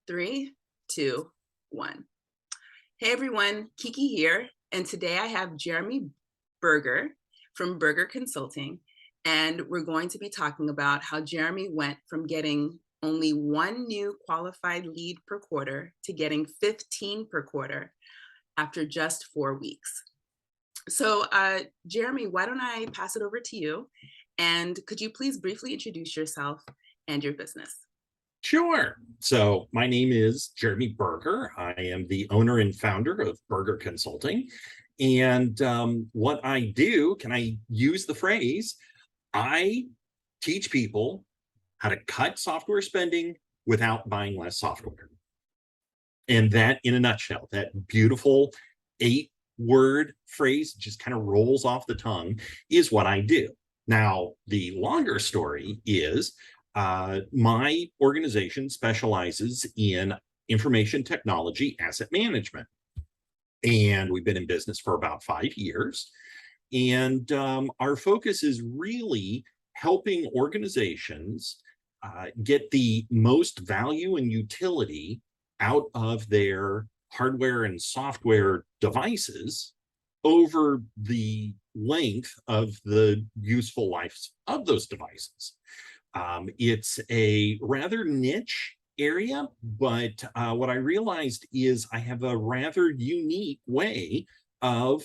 Three, two, one. Hey everyone, Kiki here, and today I have Jeremy Berger from Berger Consulting, and we're going to be talking about how Jeremy went from getting only one new qualified lead per quarter to getting 15 per quarter after just 4 weeks. So, Jeremy, why don't I pass it over to you? And could you please briefly introduce yourself and your business? Sure. So my name is Jeremy Berger. I am the owner and founder of Berger Consulting. And what I do, can I use the phrase? I teach people how to cut software spending without buying less software. And that, in a nutshell, that beautiful 8-word phrase just kind of rolls off the tongue is what I do. Now, the longer story is my organization specializes in information technology asset management. And we've been in business for about 5 years. And our focus is really helping organizations get the most value and utility out of their hardware and software devices over the length of the useful lives of those devices. It's a rather niche area, but what I realized is I have a rather unique way of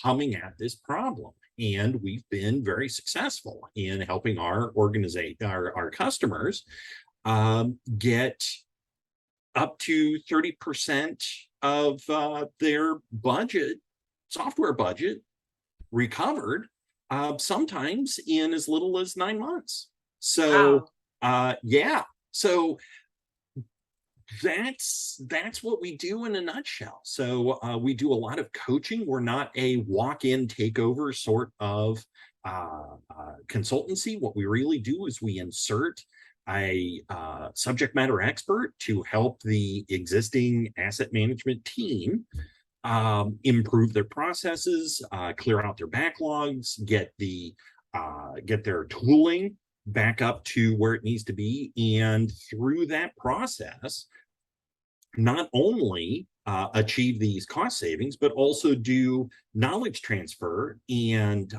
coming at this problem. And we've been very successful in helping our our customers get up to 30% of their budget, software budget, recovered, sometimes in as little as 9 months. So, Wow. yeah. So that's what we do in a nutshell. So we do a lot of coaching. We're not a walk-in takeover sort of consultancy. What we really do is we insert a subject matter expert to help the existing asset management team improve their processes, clear out their backlogs, get their tooling back up to where it needs to be. And through that process, not only achieve these cost savings, but also do knowledge transfer and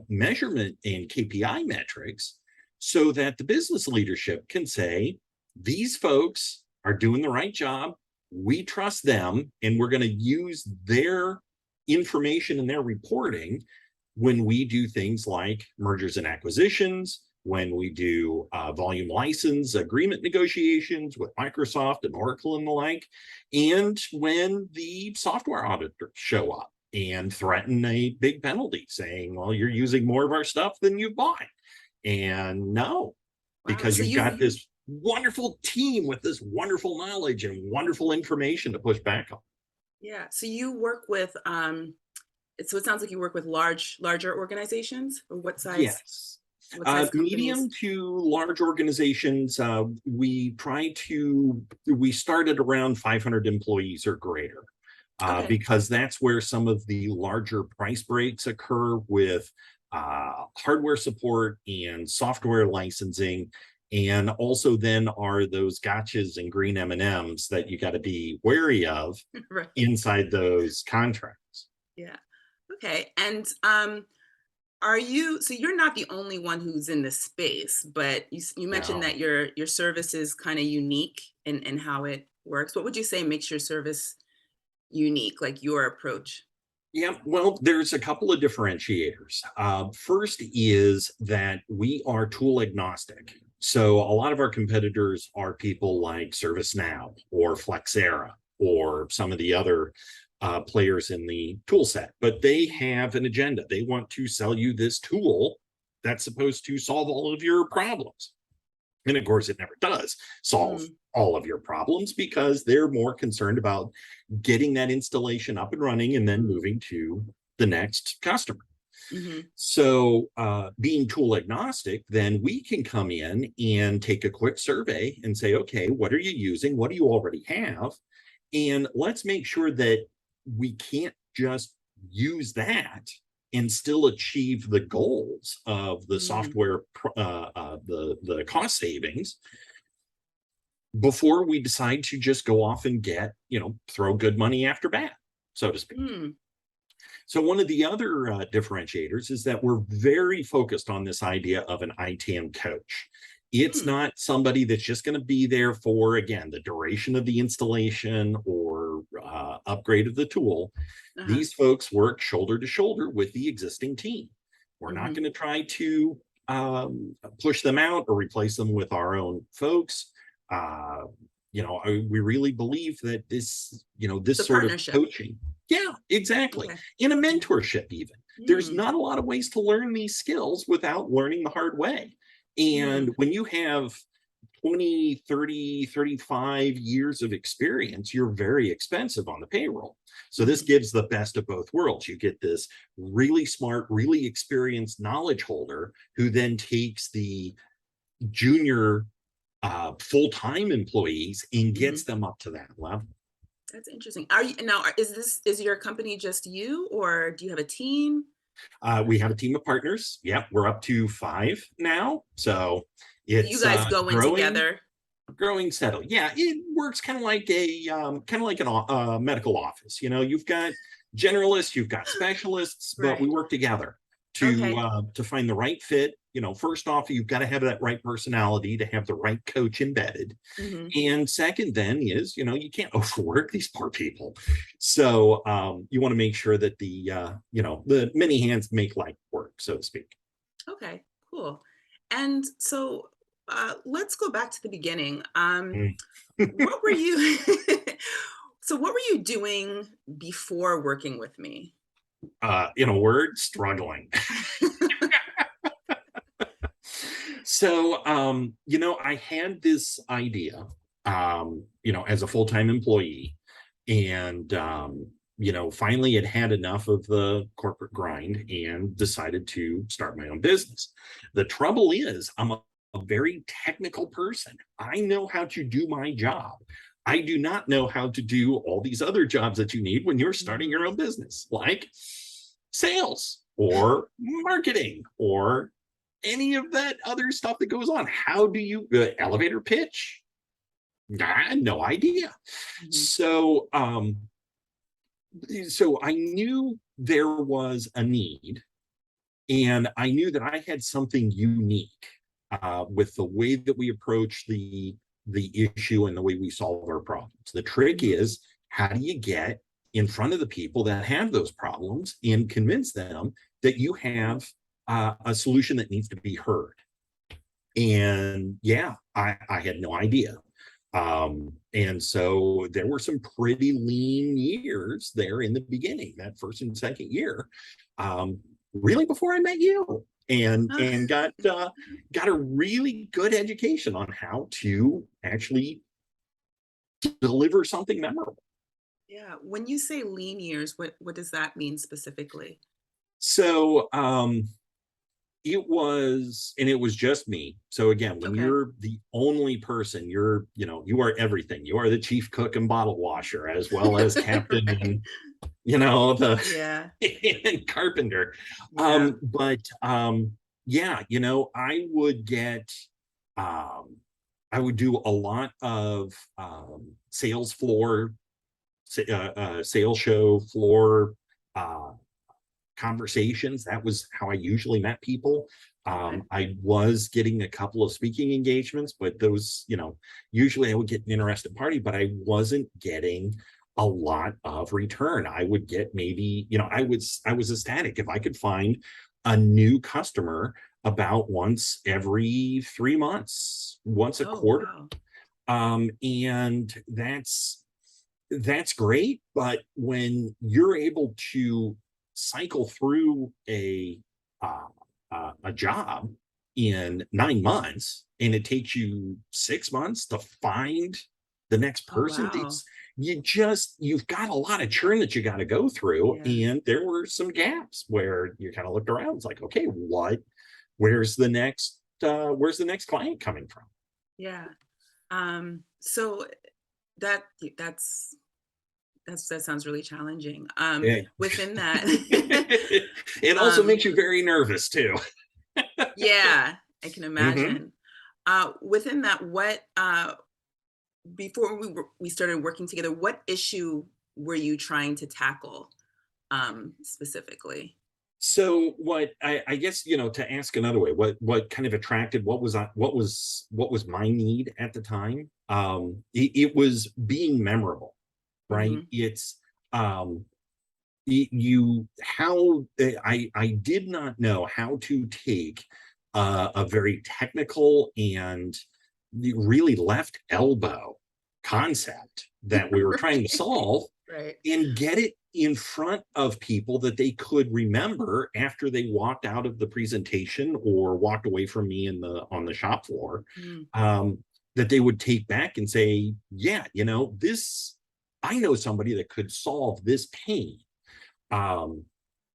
measurement and KPI metrics so that the business leadership can say, these folks are doing the right job. We trust them, and we're going to use their information and their reporting when we do things like mergers and acquisitions, when we do volume license agreement negotiations with Microsoft and Oracle and the like, and when the software auditors show up and threaten a big penalty saying, well, you're using more of our stuff than you bought. And no, Wow. because you've got this wonderful team with this wonderful knowledge and wonderful information to push back on. Yeah. So you work with so it sounds like you work with larger organizations, or Yes. what size companies? Medium to large organizations, we started around 500 employees or greater, Okay. because that's where some of the larger price breaks occur with hardware support and software licensing. And also then are those gotchas and green M&Ms that you got to be wary of Right. inside those contracts. Yeah. Okay. And so you're not the only one who's in this space, but you mentioned Now, that your service is kind of unique in how it works. What would you say makes your service unique, like your approach? yeah, well, there's a couple of differentiators. First is that we are tool agnostic. So a lot of our competitors are people like ServiceNow or Flexera or some of the other players in the tool set, but they have an agenda. They want to sell you this tool that's supposed to solve all of your problems. And of course, it never does solve Mm, all of your problems because they're more concerned about getting that installation up and running and then moving to the next customer. hmm. So being tool agnostic, then we can come in and take a quick survey and say, okay, what are you using? What do you already have? And let's make sure that we can't just use that and still achieve the goals of the Mm, software, the cost savings. before we decide to just go off and get, throw good money after bad, so to speak. Mm. So one of the other differentiators is that we're very focused on this idea of an ITAM coach. It's not somebody that's just going to be there for, again, the duration of the installation or upgrade of the tool. These folks work shoulder to shoulder with the existing team. We're not going to try to push them out or replace them with our own folks. We really believe that this sort of coaching. Yeah, exactly. Okay. In a mentorship, even. There's not a lot of ways to learn these skills without learning the hard way. And when you have 20, 30, 35 years of experience, you're very expensive on the payroll. So this gives the best of both worlds. You get this really smart, really experienced knowledge holder who then takes the junior full-time employees and gets them up to that level. That's interesting. Is your company just you, or do you have a team? We have a team of partners. Yeah, we're up to 5 now. So it's you guys go in together, growing steadily. Yeah, it works kind of like a medical office. You've got generalists, you've got specialists, but we work together to find the right fit. First off, you've got to have that right personality to have the right coach embedded. And second then is, you can't overwork these poor people. So you want to make sure that the many hands make light work, so to speak. Okay, cool. And so let's go back to the beginning. What were you, so what were you doing before working with me? In a word, struggling. So, I had this idea, as a full-time employee, and, finally had enough of the corporate grind and decided to start my own business. The trouble is, I'm a very technical person. I know how to do my job. I do not know how to do all these other jobs that you need when you're starting your own business, like sales or marketing or any of that other stuff that goes on. How do you elevator pitch? I had no idea. So I knew there was a need, and I knew that I had something unique with the way that we approach the issue and the way we solve our problems. The trick is, how do you get in front of the people that have those problems and convince them that you have a solution that needs to be heard? And I had no idea. And so there were some pretty lean years there in the beginning, that first and second year, really before I met you, and got a really good education on how to actually deliver something memorable. Yeah. When you say lean years, what does that mean specifically? So it was just me. So again, when you're the only person, you are everything. You are the chief cook and bottle washer, as well as captain and and carpenter. I would get I would do a lot of sales floor, sales show floor conversations. That was how I usually met people. I was getting a couple of speaking engagements, but those, usually I would get an interested party, but I wasn't getting a lot of return. I would get maybe, I was ecstatic if I could find a new customer about once every 3 months, once a quarter. Wow. And that's great. But when you're able to cycle through a job in 9 months, and it takes you 6 months to find the next person, you've got a lot of churn that you got to go through. And there were some gaps where you kind of looked around. It's like, okay, where's the next client coming from? So that sounds really challenging. Within that, it also makes you very nervous too. I can imagine. Within that, before we started working together, what issue were you trying to tackle specifically? So what I guess, to ask another way, what kind of attracted, what was my need at the time? It was being memorable, right? Hmm. It's um you how I did not know how to take a very technical and really left elbow concept that we were trying to solve Right. and get it in front of people that they could remember after they walked out of the presentation or walked away from me in the on the shop floor. Mm. um, that they would take back and say, yeah, this, I know somebody that could solve this pain. um,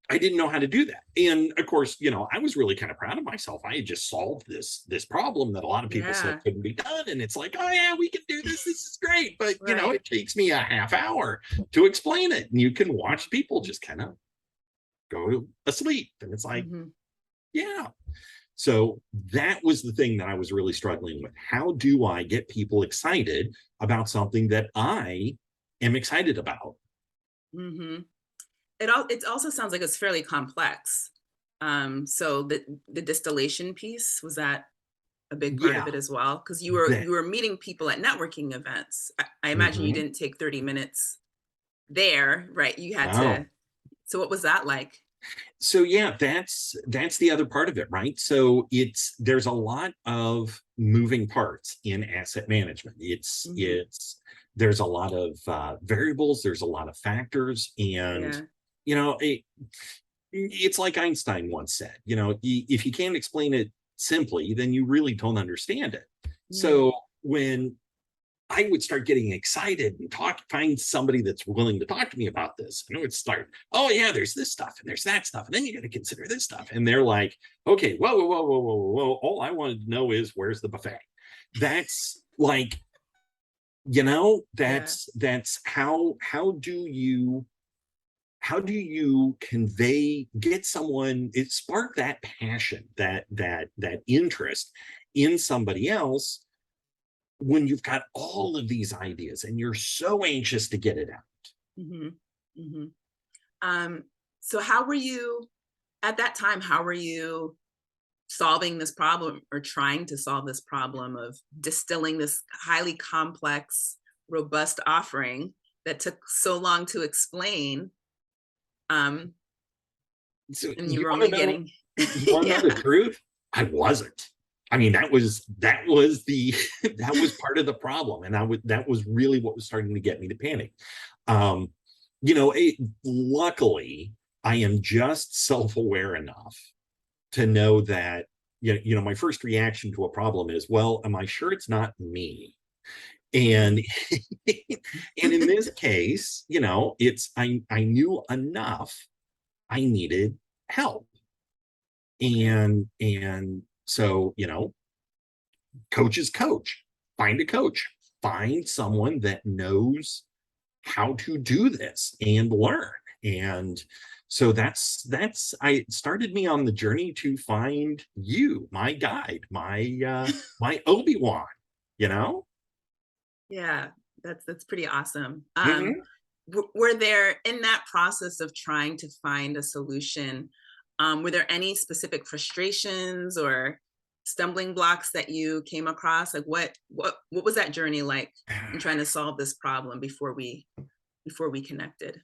I didn't know how to do that. And of course, I was really kind of proud of myself. I had just solved this problem that a lot of people said Yeah. couldn't be done. And it's like, oh yeah, we can do this. This is great. But Right. it takes me a half hour to explain it. And you can watch people just kind of go asleep. And it's like, Hmm. yeah. So that was the thing that I was really struggling with. How do I get people excited about something that I am excited about? Hmm. It also sounds like it's fairly complex. So the distillation piece, was that a big part of Yeah. it as well? Because That. you were meeting people at networking events. I imagine you Mhm. didn't take 30 minutes there, right? You had to. No. So what was that like? So yeah, that's the other part of it, right? So there's a lot of moving parts in asset management. Hmm. It's there's a lot of variables, there's a lot of factors, and Yeah. you know it, it's like Einstein once said, if you can't explain it simply, then you really don't understand it. Mm. So when I would start getting excited and find somebody that's willing to talk to me about this. And I would start, oh yeah, there's this stuff and there's that stuff. And then you got to consider this stuff. And they're like, okay, whoa, whoa, whoa, whoa, whoa, whoa, whoa. All I wanted to know is where's the buffet? That's like, Yeah. that's how do you get someone, it spark that passion, that interest in somebody else when you've got all of these ideas and you're so anxious to get it out. Hmm. Hmm. Um, so how were you at that time? How were you solving this problem or trying to solve this problem of distilling this highly complex, robust offering that took so long to explain? Um, So and you you were want to only know, getting, you want to know yeah. the truth? I wasn't. I mean, that was the that was part of the problem, and that was really what was starting to get me to panic. Um, luckily, I am just self-aware enough to know that my first reaction to a problem is, well, am I sure it's not me? And Mm. and in this case, it's I knew enough. I needed help. Okay. And so, coaches coach. Find a coach. Find someone that knows how to do this and learn. And so that's I started me on the journey to find you, my guide, my Obi-Wan, you know? Yeah, that's pretty awesome. Mhm. Were there, in that process of trying to find a solution, were there any specific frustrations or stumbling blocks that you came across? Like what was that journey like in trying to solve this problem before we connected?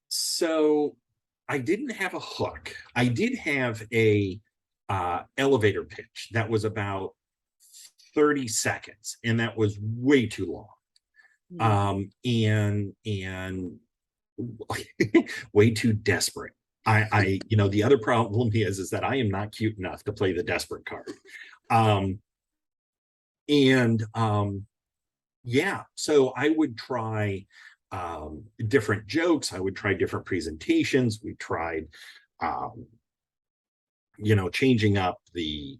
So I didn't have a hook. I did have a elevator pitch that was about 30 seconds, and that was way too long. Mm. And way too desperate. The other problem is that I am not cute enough to play the desperate card. Um, and Yeah, so I would try different jokes. I would try different presentations. We tried, um, changing up the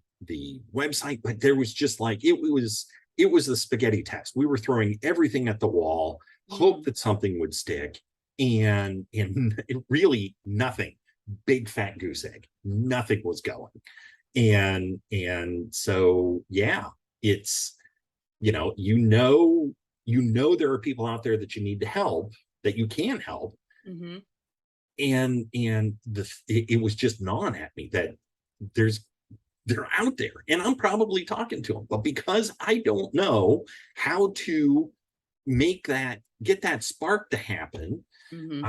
website, but there was just like it was the spaghetti test. We were throwing everything at the wall, hope Mm. that something would stick, and it really nothing. Big fat goose egg. Nothing was going. And so yeah, it's there are people out there that you need to help, that you can help. Mm-hmm. And it was just gnawing at me that they're out there and I'm probably talking to them, but because I don't know how to get that spark to happen, Mm-hmm.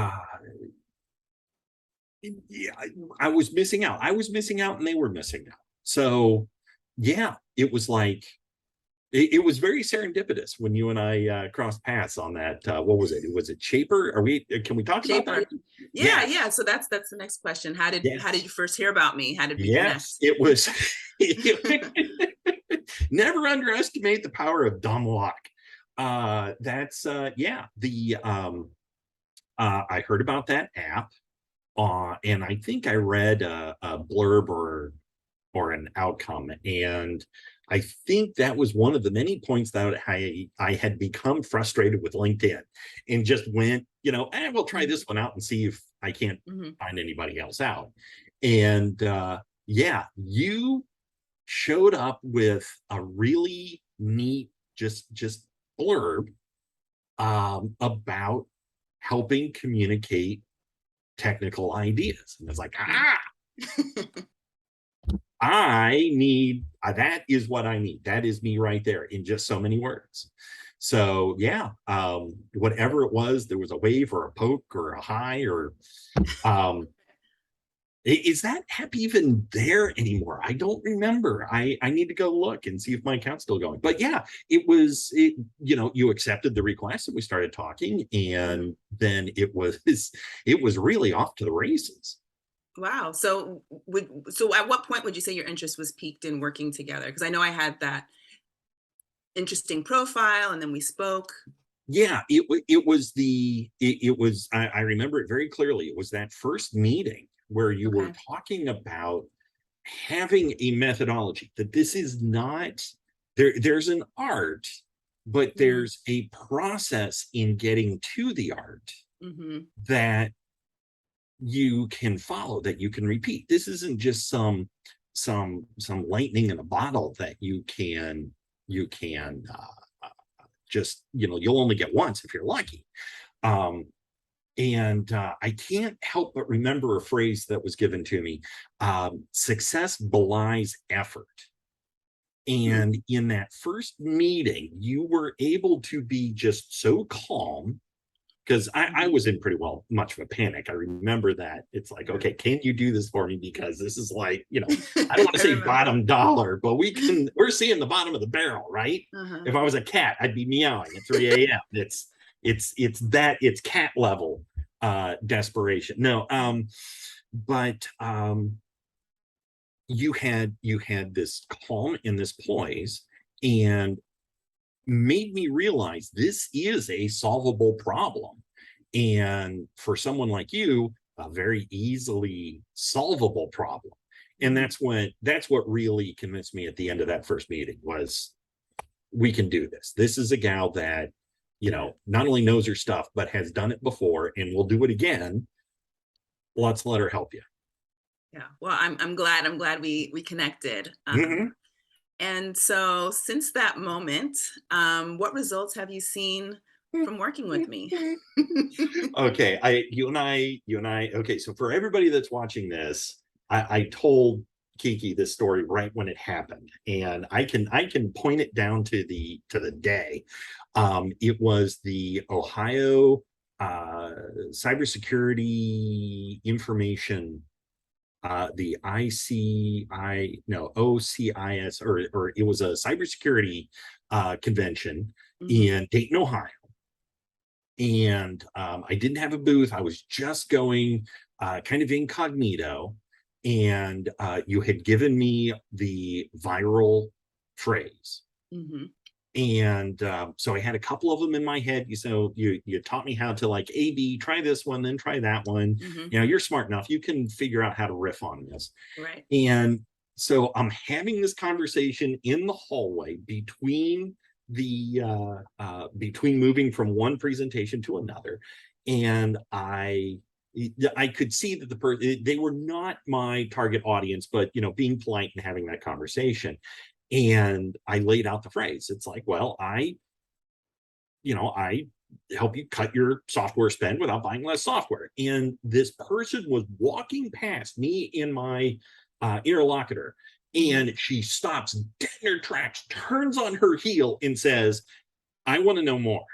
Yeah, I was missing out. I was missing out and they were missing out. So yeah, it was like, it was very serendipitous when you and I crossed paths on that. What was it? Was it 𝘀𝗂𝗄𝗿? Can we talk about that? Yeah, Yes. yeah. So that's the next question. How did Yes. you first hear about me? How did we connect? Yes. It was never underestimate the power of dumb luck. That's yeah. I heard about that app. And I think I read a blurb or an outcome, and I think that was one of the many points that I had become frustrated with LinkedIn, and just went, we'll try this one out and see if I can't find anybody else out. And yeah, you showed up with a really neat just blurb about helping communicate technical ideas. And it's like, I need, that is what I need. That is me right there in just so many words. So yeah, whatever it was, there was a wave or a poke or a high or is that app even there anymore? I don't remember. I need to go look and see if my account's still going. But yeah, you accepted the request and we started talking, and then it was really off to the races. Wow. So at what point would you say your interest was piqued in working together? Because I know I had that interesting profile and then we spoke. Yeah, it was I remember it very clearly. It was that first meeting where you were talking about having a methodology, that this is not there's an art, but there's a process in getting to the art that you can follow, that you can repeat. This isn't just some lightning in a bottle that you can just, you'll only get once if you're lucky. And I can't help but remember a phrase that was given to me: success belies effort. And in that first meeting, you were able to be just so calm, because I was in pretty much of a panic. I remember that. It's like, okay, can you do this for me? Because this is like, I don't want to say bottom dollar, but we're seeing the bottom of the barrel, right? If I was a cat, I'd be meowing at 3 a.m. It's cat level desperation. No, but you had this calm and this poise, and made me realize this is a solvable problem, and for someone like you, a very easily solvable problem. And that's what really convinced me at the end of that first meeting was, we can do this. This is a gal that not only knows her stuff but has done it before and will do it again. Let's let her help you. Yeah, well, I'm glad we connected. And so since that moment, what results have you seen from working with me? Okay, you and I, okay, so for everybody that's watching this, I told Kiki this story right when it happened, and I can point it down to the day. It was the Ohio cybersecurity information, the 𝘀𝗫𝗁, or it was a cybersecurity convention in Dayton, Ohio. And I didn't have a booth. I was just going kind of incognito. And you had given me the viral phrase. And so I had a couple of them in my head. You taught me how to, like, A/B, try this one, then try that one. You're smart enough. You can figure out how to riff on this. Right. And so I'm having this conversation in the hallway between moving from one presentation to another. And I could see that they were not my target audience, but being polite and having that conversation. And I laid out the phrase. It's like, well, I help you cut your software spend without buying less software. And this person was walking past me and my interlocutor, and she stops dead in her tracks, turns on her heel, and says, "I want to know more."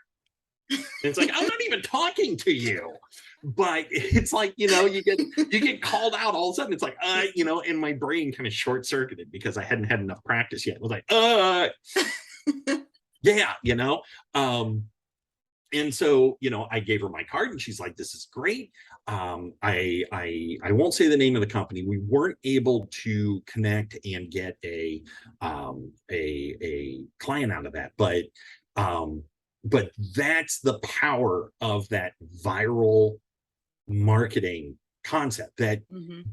And it's like, I'm not even talking to you. But it's like, you get called out all of a sudden. It's like, and my brain kind of short circuited because I hadn't had enough practice yet. It was like, yeah, and so, I gave her my card, and she's like, "This is great." I won't say the name of the company. We weren't able to connect and get a client out of that, but that's the power of that viral marketing concept. That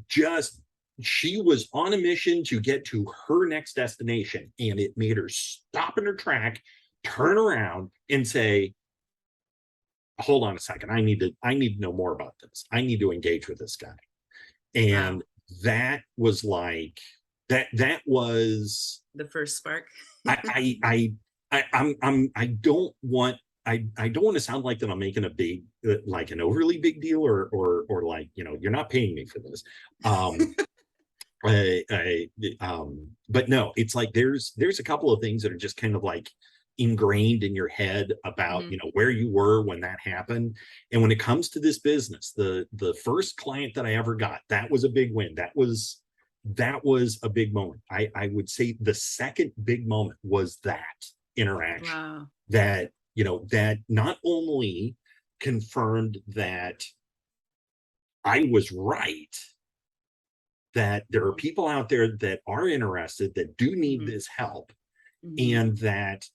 just she was on a mission to get to her next destination, and it made her stop in her track, turn around, and say, "Hold on a second, I need to know more about this. I need to engage with this guy." And Wow. that was like that was The first spark. I don't want to sound like that I'm making a big like an overly big deal, or like, you're not paying me for this. But no, it's like there's a couple of things that are just kind of like ingrained in your head about where you were when that happened. And when it comes to this business, the first client that I ever got, that was a big win. That was a big moment. I would say the second big moment was that interaction. Wow. That that not only confirmed that I was right, that there are people out there that are interested, that do need this help, and that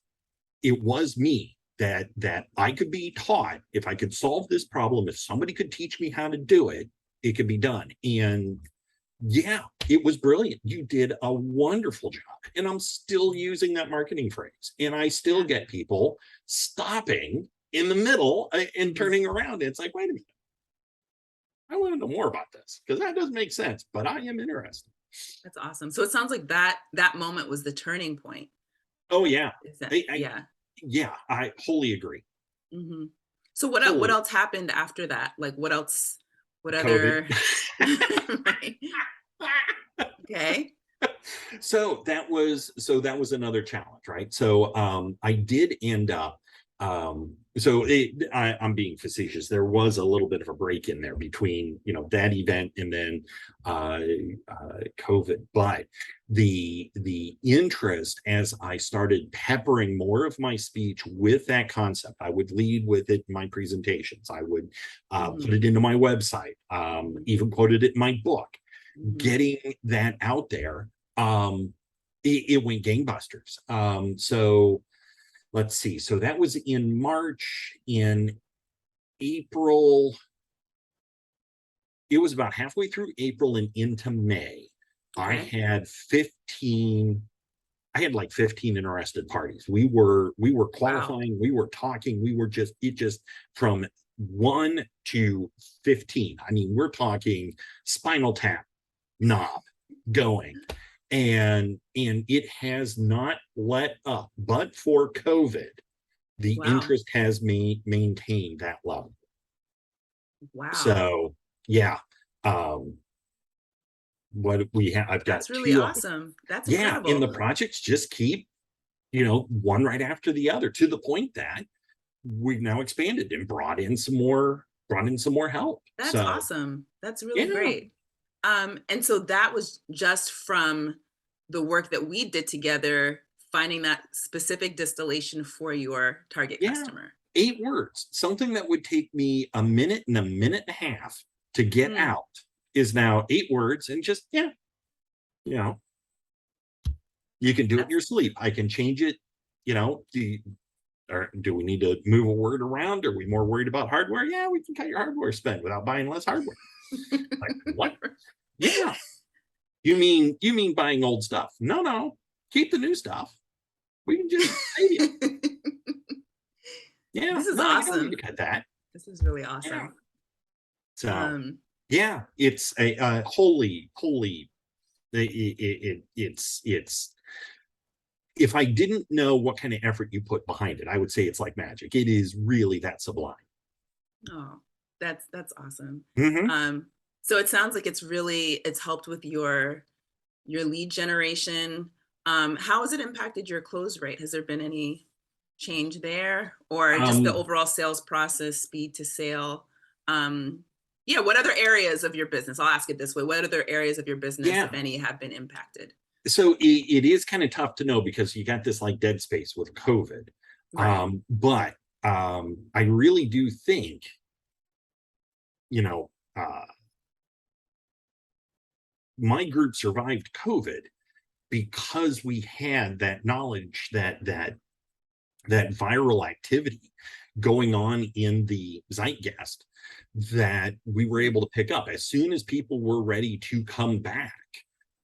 it was me, that I could be taught. If I could solve this problem, if somebody could teach me how to do it, it could be done. And yeah, it was brilliant. You did a wonderful job. And I'm still using that marketing phrase. And I still get people stopping in the middle and turning around. It's like, wait a minute, I want to know more about this, because that doesn't make sense, but I am interested. That's awesome. So it sounds like that moment was the turning point. Oh yeah. Is that, yeah. Yeah, I wholly agree. So what else happened after that? Like what else? What other? COVID. Right. Okay. So that was another challenge, right? So I did end up I'm being facetious. There was a little bit of a break in there between that event and then COVID. But the interest, as I started peppering more of my speech with that concept, I would lead with it in my presentations. I would put it into my website, even quoted it in my book. Getting that out there, it went gangbusters. So let's see. So that was in March. In April, it was about halfway through April and into May. Okay. I had like 15 interested parties. We were qualifying, wow. We were talking, it just from 1 to 15. I mean, we're talking Spinal Tap, knob going. And it has not let up, but for COVID, the interest has maintained that level. Wow. So yeah. What we have, I've got that's really awesome. That's incredible. And the projects just keep, one right after the other, to the point that we've now expanded and brought in some more help. That's awesome. That's really great. And so that was just from the work that we did together, finding that specific distillation for your target customer. 8 words, something that would take me a minute and a half to get out, is now 8 words, and just, you can do it in your sleep. I can change it, or do we need to move a word around? Are we more worried about hardware? Yeah, we can cut your hardware spend without buying less hardware. Like, what? Yeah. You mean buying old stuff? No. Keep the new stuff. We can just save you. Yeah. This is awesome. You don't need to cut that. This is really awesome. Yeah. So it's a holy. It's if I didn't know what kind of effort you put behind it, I would say it's like magic. It is really that sublime. Oh, that's awesome. Mm-hmm. So it sounds like it's helped with your lead generation. How has it impacted your close rate? Has there been any change there, or just the Um, overall sales process, speed to sale? Yeah, what other areas of your business? I'll ask it this way: what other areas of your business, yeah. if any, have been impacted? So it is kind of tough to know because you got this like dead space with COVID. Right. But I really do think, you know, my group survived COVID because we had that knowledge that viral activity going on in the zeitgeist that we were able to pick up as soon as people were ready to come back.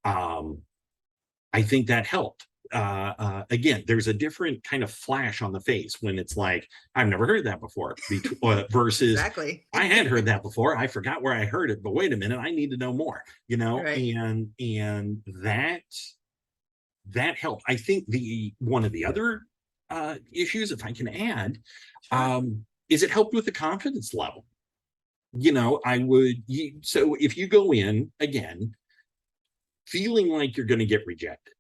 I think that helped. Again, there's a different kind of flash on the face when it's like, I've never heard that before, versus Exactly. I had heard that before. I forgot where I heard it, but wait a minute, I need to know more, Right. and that helped. I think the one of the other issues, if I can add, Sure. is it helped with the confidence level. So if you go in again feeling like you're going to get rejected,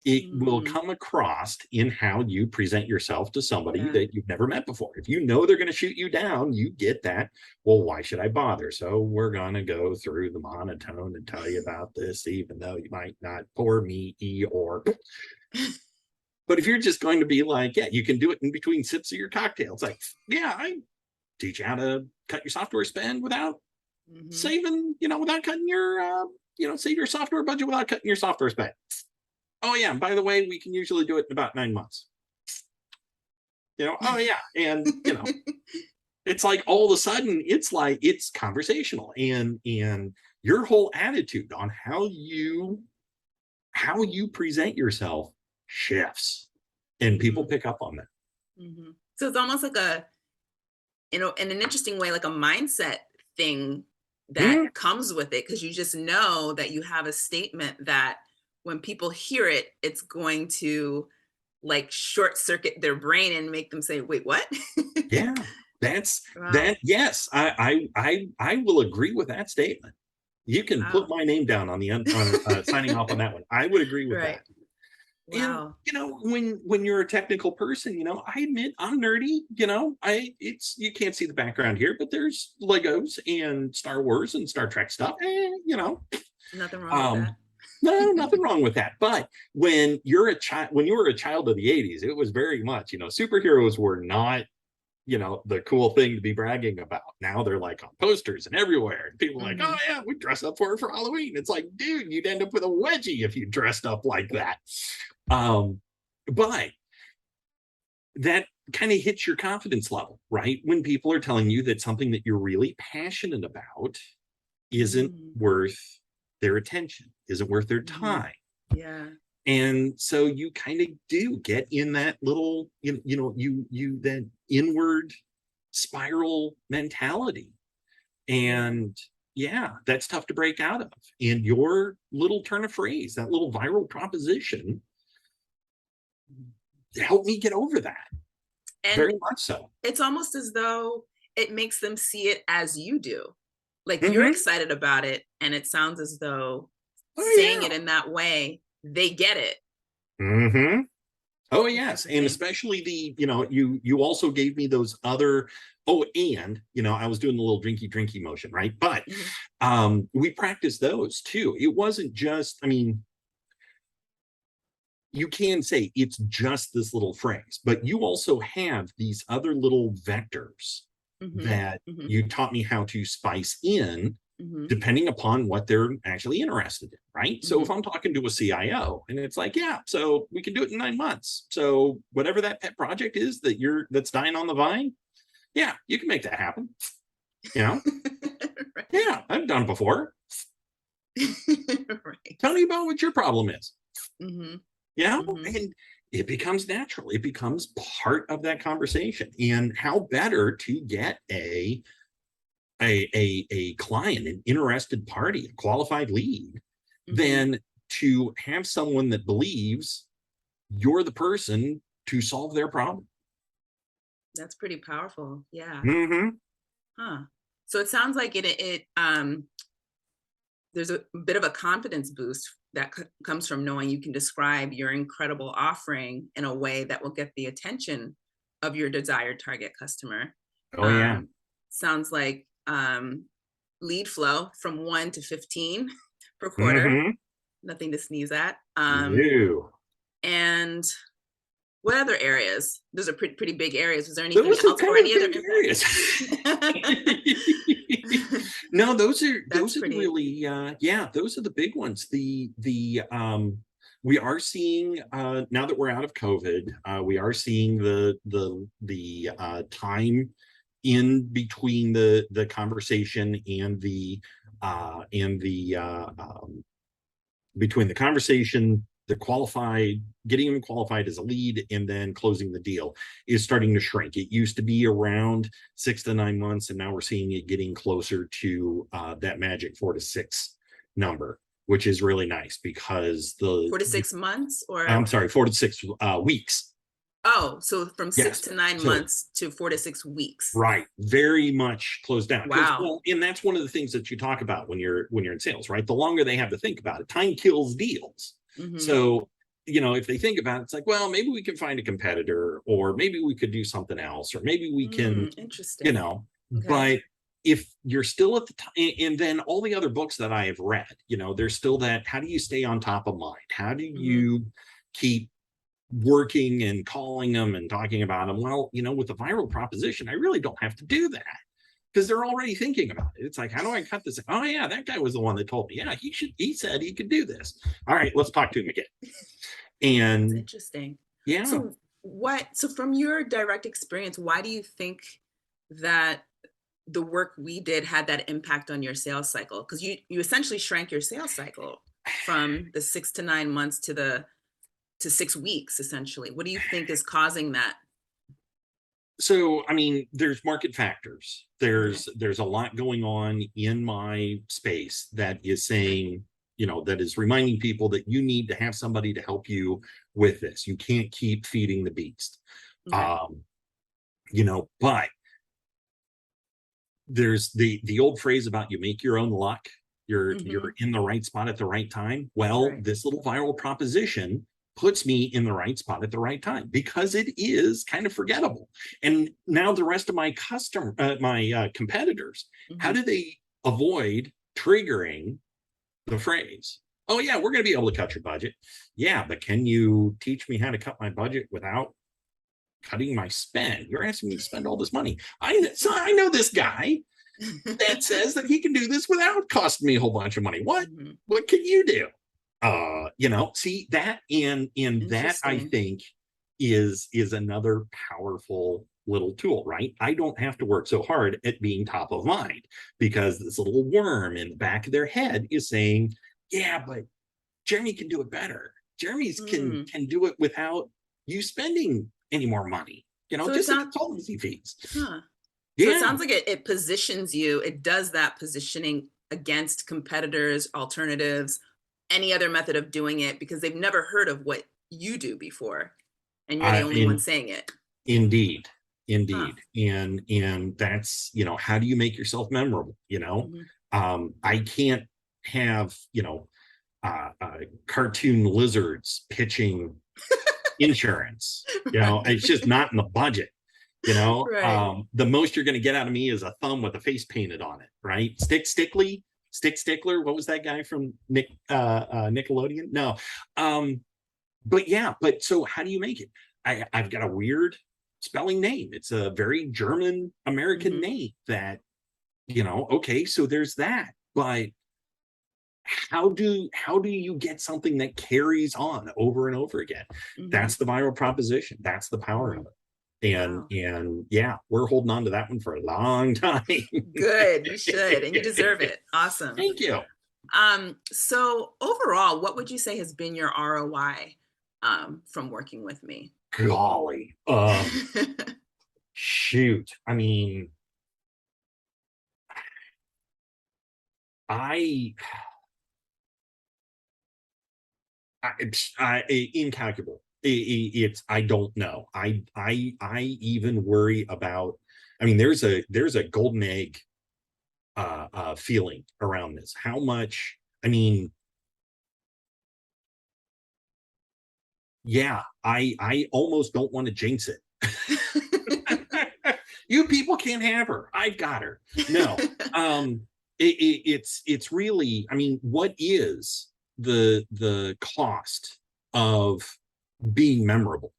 it will Mm, come across in how you present yourself to somebody yeah. that you've never met before. If you know they're going to shoot you down, you get that. Well, why should I bother? So we're going to go through the monotone and tell you about this, even though you might not pour me or. But if you're just going to be like, yeah, you can do it in between sips of your cocktail. It's like, yeah, I teach you how to cut your software spend without Hmm. saving, without cutting your, save your software budget without cutting your software spend. Oh yeah, and by the way, we can usually do it in about 9 months. Oh yeah, and it's like all of a sudden it's like it's conversational, and your whole attitude on how you present yourself shifts, and people Hmm. pick up on that. Hmm. So it's almost like in an interesting way, like a mindset thing that Mhm. comes with it, because you just know that you have a statement that when people hear it, it's going to like short circuit their brain and make them say, "Wait, what?" Yeah, that's Wow, that. Yes, I will agree with that statement. You can put wow, my name down on the on signing off on that one. I would agree with right, that. And wow, when you're a technical person, I admit I'm nerdy. You can't see the background here, but there's Legos and Star Wars and Star Trek stuff. nothing wrong with Um, that. no, nothing wrong with that. But when you were a child of the '80s, it was very much, superheroes were not, the cool thing to be bragging about. Now they're like on posters and everywhere. And people are like, oh Hmm. yeah, we dress up for Halloween. It's like, dude, you'd end up with a wedgie if you dressed up like that. Um, but that kind of hits your confidence level, right? When people are telling you that something that you're really passionate about isn't Mm, worth their attention, isn't worth their hmm. time. Yeah. And so you kind of do get in that little, that inward spiral mentality. Yeah. And yeah, that's tough to break out of. And your little turn of phrase, that little viral proposition, helped me get over that. And Very much so. it's almost as though it makes them see it as you do. Like you're Mm-hmm. excited about it, and it sounds as though Oh saying yeah. it in that way, they get it, Mm-hmm. Oh which is yes, the and thing. especially you also gave me those other. Oh, and I was doing the little drinky motion, right? But Mhm. we practiced those too. It wasn't just. I mean, you can say it's just this little phrase, but you also have these other little vectors Mhm. that Mhm. you taught me how to spice in Mhm. depending upon what they're actually interested in, right? So if Mhm. I'm talking to a CIO and it's like, yeah, so we can do it in 9 months. So whatever that pet project is that's dying on the vine, yeah, you can make that happen. You know, Right. yeah, I've done it before. Tell Right. me about what your problem is. Mhm. Mhm. And it becomes natural. It becomes part of that conversation. And how better to get a client, an interested party, a qualified lead, Mhm. than to have someone that believes you're the person to solve their problem. That's pretty powerful. Yeah. Mm-hmm. Huh. So it sounds like there's a bit of a confidence boost that comes from knowing you can describe your incredible offering in a way that will get the attention of your desired target customer. Oh yeah. Um, Sounds like lead flow from 1 to 15 per quarter. Mm-hmm. Nothing to sneeze at. No. And what other areas? Those are pretty big areas. Was there anything Those are else or kind of any other big areas. No, those are the really yeah, those are the big ones. We are seeing now that we're out of COVID, we are seeing the time in between the conversation and between the conversation, the qualified, getting them qualified as a lead, and then closing the deal is starting to shrink. It used to be around 6 to 9 months, and now we're seeing it getting closer to that magic 4 to 6 number, which is really nice because 4 to 6 months, I'm or sorry, 4 to 6 weeks. oh, so from 6 Yes. to 9 So, months to 4 to 6 weeks. right, very much closed down. Wow. Well, and that's one of the things that you talk about when you're in sales, right? The longer they have to think about it, time kills deals. Mm-hmm. So, if they think about it, it's like, well, maybe we can find a competitor, or maybe we could do something else, or maybe we can, interesting. Okay. Okay. But if you're still at the time, and then all the other books that I have read, there's still that, how do you stay on top of mind? How do you keep working and calling them and talking about them? Well, with the viral proposition, I really don't have to do that because they're already thinking about it. It's like, how do I cut this? Oh yeah, that guy was the one that told me. Yeah, he said he could do this. All right, let's talk to him again. And that's interesting. Yeah. So from your direct experience, why do you think that the work we did had that impact on your sales cycle? Because you essentially shrank your sales cycle from the 6 to 9 months to 6 weeks, essentially. What do you think is causing that? So, I mean, there's market factors. There's a lot going on in my space that is saying, that is reminding people that you need to have somebody to help you with this. You can't keep feeding the beast. Okay. But there's the old phrase about you make your own luck. You're in the right spot at the right time. Well, this little viral proposition puts me in the right spot at the right time because it is kind of forgettable. And now the rest of my competitors, how do they avoid triggering the phrase? Oh yeah, we're going to be able to cut your budget. Yeah, but can you teach me how to cut my budget without cutting my spend? You're asking me to spend all this money. I know this guy that says that he can do this without costing me a whole bunch of money. What can you do? See that, and that I think is another powerful little tool, right? I don't have to work so hard at being top of mind because this little worm in the back of their head is saying, yeah, but Jeremy can do it better. Jeremy's can do it without you spending any more money, so just like consultancy fees. So it sounds like it positions you, it does that positioning against competitors, alternatives, any other method of doing it, because they've never heard of what you do before, and you're the only one saying it. Indeed. And that's, how do you make yourself memorable? I can't have, cartoon lizards pitching insurance. It's just not in the budget. The most you're going to get out of me is a thumb with a face painted on it, right? Stick Stickler. What was that guy from Nickelodeon? No. But so how do you make it? I've got a weird spelling name. It's a very German American name that, okay, so there's that. But how do you get something that carries on over and over again? That's the viral proposition. That's the power of it. And yeah, we're holding on to that one for a long time. Good, you should, and you deserve it. Awesome. Thank you. So overall, what would you say has been your ROI from working with me? Golly. Shoot. I mean, it's incalculable. It's I don't know. I even worry about. I mean, there's a golden egg feeling around this. How much? I mean, yeah, I almost don't want to jinx it. You people can't have her. I've got her. No, it's really. I mean, what is the cost of being memorable?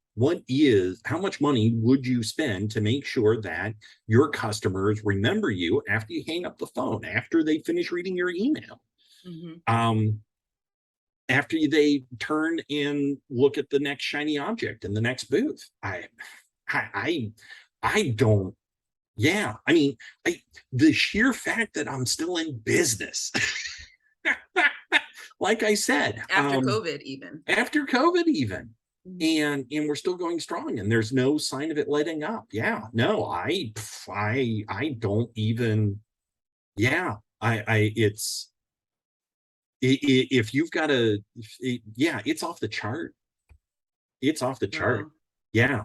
How much money would you spend to make sure that your customers remember you after you hang up the phone, after they finish reading your email, after they turn and look at the next shiny object in the next booth? I don't. Yeah, I mean, the sheer fact that I'm still in business, like I said, after COVID, even and we're still going strong, and there's no sign of it letting up. Yeah, no, I don't even. Yeah, it's if you've got yeah, it's off the chart. It's off the chart. Wow. Yeah,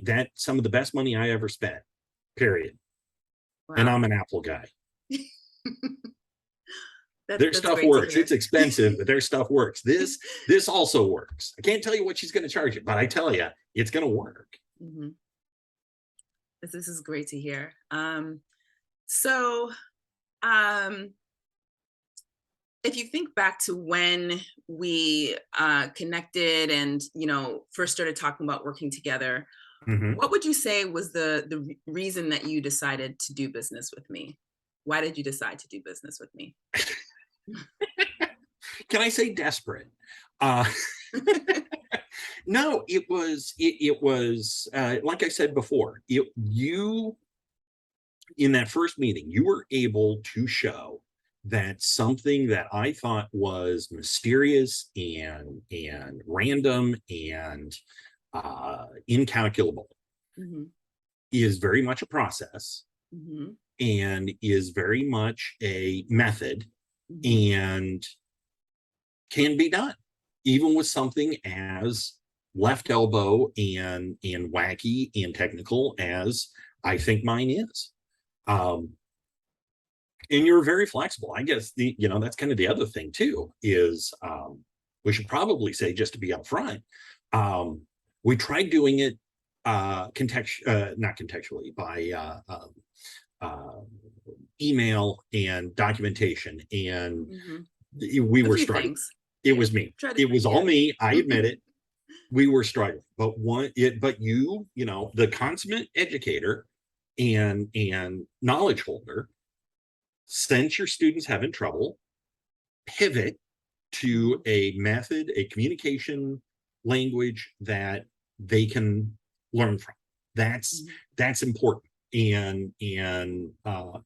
that's some of the best money I ever spent. Period. Wow. And I'm an Apple guy. Their stuff great works. It's expensive, but their stuff works. This also works. I can't tell you what she's going to charge it, but I tell you, it's going to work. This is great to hear. So, if you think back to when we connected and first started talking about working together, what would you say was the reason that you decided to do business with me? Why did you decide to do business with me? Can I say desperate? No, it was like I said before, you in that first meeting, you were able to show that something that I thought was mysterious and random and incalculable is very much a process and is very much a method and can be done, even with something as left elbow and wacky and technical as I think mine is. And you're very flexible. I guess that's kind of the other thing too, is we should probably say, just to be upfront, we tried doing it not contextually, by email and documentation, and we were struggling. It was me. It was all me. I admit it. We were struggling, but you the consummate educator and knowledge holder, sense your students having trouble, pivot to a method, a communication language that they can learn from. That's important and an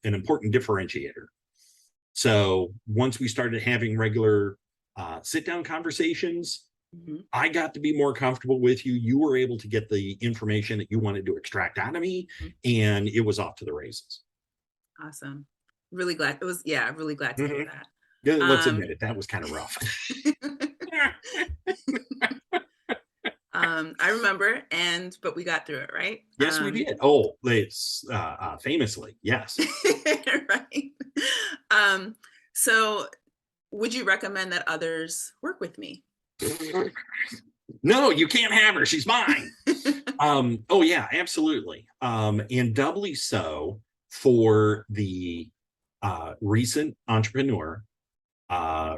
important differentiator. So once we started having regular sit-down conversations, I got to be more comfortable with you. You were able to get the information that you wanted to extract out of me, and it was off to the races. Awesome. Really glad. It was, really glad to hear that. Yeah, let's admit it. That was kind of rough. I remember, but we got through it, right? Yes, we did. Oh, it's famously, yes. Right. So would you recommend that others work with me? No, you can't have her. She's mine. Oh yeah, absolutely. And doubly so for the recent entrepreneur,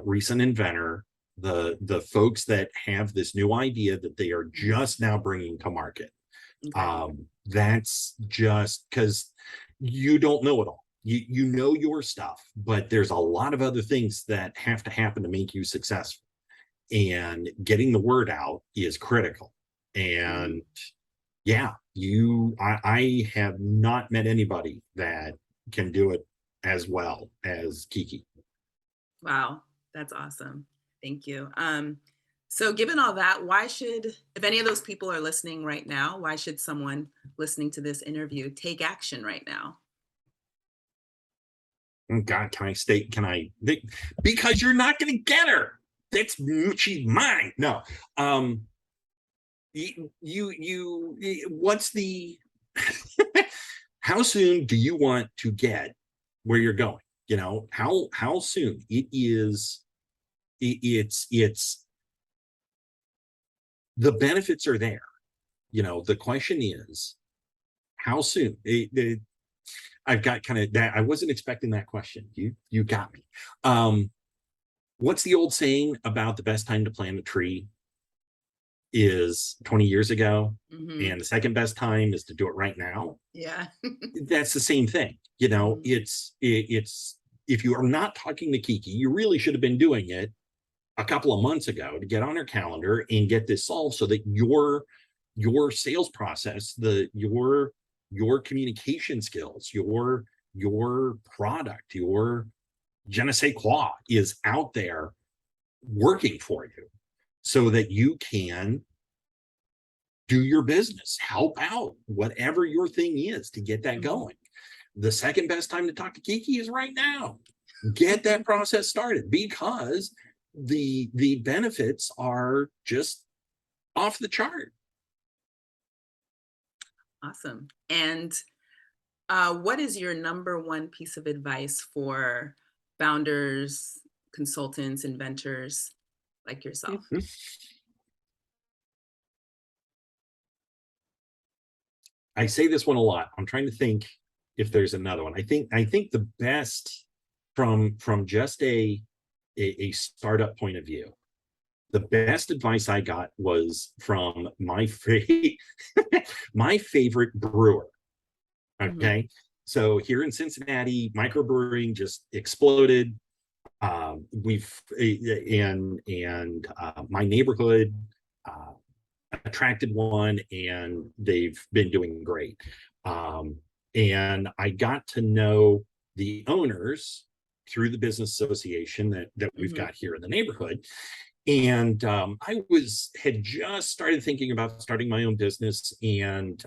recent inventor, the folks that have this new idea that they are just now bringing to market. That's just because you don't know it all. You know your stuff, but there's a lot of other things that have to happen to make you successful. And getting the word out is critical. And yeah, I have not met anybody that can do it as well as 𝘊𝚻𝗂𝗿. Wow, that's awesome. Thank you. So given all that, if any of those people are listening right now, why should someone listening to this interview take action right now? Oh God, because you're not going to get her. She's mine. No. what's the how soon do you want to get where you're going? You know, how soon? It's the benefits are there. You know, the question is how soon? I've got kind of that. I wasn't expecting that question. You got me. What's the old saying about the best time to plant a tree is 20 years ago, and the second best time is to do it right now? Yeah. That's the same thing. You know, it's if you are not talking to 𝘀𝗂𝗍𝗿, you really should have been doing it a couple of months ago to get on her calendar and get this solved so that your sales process, your communication skills, your product, your 𝘀𝗫𝗄𝗿 is out there working for you so that you can do your business, help out, whatever your thing is to get that going. The second best time to talk to 𝘀𝗂𝗍𝗿 is right now. Get that process started, because the benefits are just off the chart. Awesome. And what is your number one piece of advice for founders, consultants, inventors like yourself? I say this one a lot. I'm trying to think if there's another one. I think the best from just a startup point of view, the best advice I got was from my favorite brewer. Okay. So here in Cincinnati, microbrewing just exploded. My neighborhood attracted one, and they've been doing great. And I got to know the owners through the business association that we've got here in the neighborhood. And I had just started thinking about starting my own business. And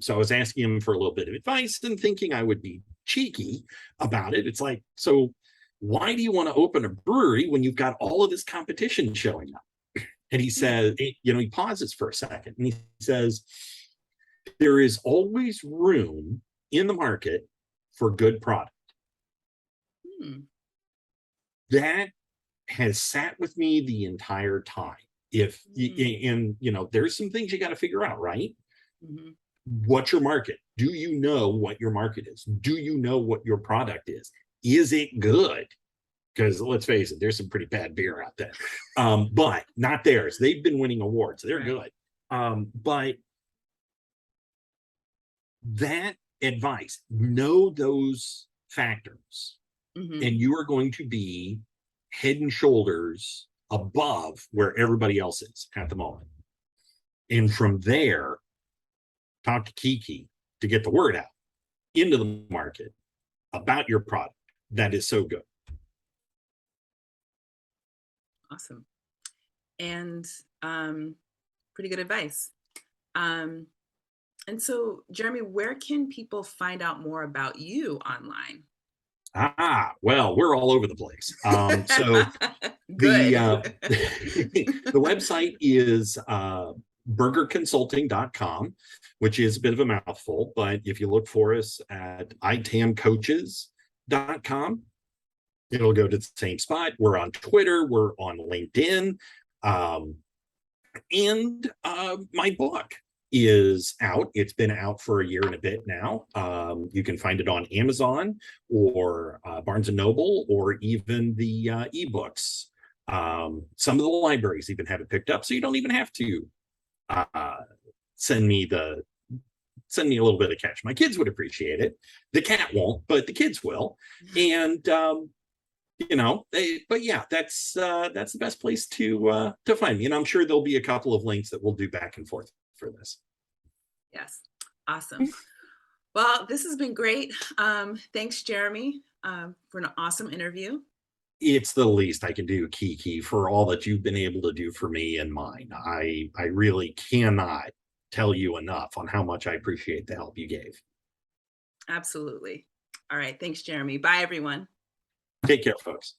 so I was asking him for a little bit of advice and thinking I would be cheeky about it. It's like, so why do you want to open a brewery when you've got all of this competition showing up? And he says, you know, he pauses for a second and he says, there is always room in the market for good product. That has sat with me the entire time. And you know, there's some things you got to figure out, right? What's your market? Do you know what your market is? Do you know what your product is? Is it good? Because let's face it, there's some pretty bad beer out there, but not theirs. They've been winning awards. They're good. But that advice, know those factors, and you are going to be head and shoulders above where everybody else is at the moment. And from there, talk to 𝘀𝗂𝗍𝗿 to get the word out into the market about your product. That is so good. Awesome. And pretty good advice. And so, Jeremy, where can people find out more about you online? Well, we're all over the place. So the website is 𝘀𝗀𝗀𝗿𝗏𝑐𝑜𝗍𝗏𝑐𝑜𝗏, which is a bit of a mouthful, but if you look for us at itamcoaches.com, it'll go to the same spot. We're on Twitter, we're on LinkedIn, and my book is out. It's been out for a year and a bit now. You can find it on Amazon or Barnes & Noble, or even the ebooks. Some of the libraries even have it picked up, so you don't even have to send me a little bit of cash. My kids would appreciate it. The cat won't, but the kids will. And you know, but yeah, that's the best place to find me. And I'm sure there'll be a couple of links that we'll do back and forth for this. Yes. Awesome. Well, this has been great. Thanks, Jeremy, for an awesome interview. It's the least I can do, 𝘀𝗂𝗍𝗏, for all that you've been able to do for me and mine. I really cannot tell you enough on how much I appreciate the help you gave. Absolutely. All right. Thanks, Jeremy. Bye, everyone. Take care, folks.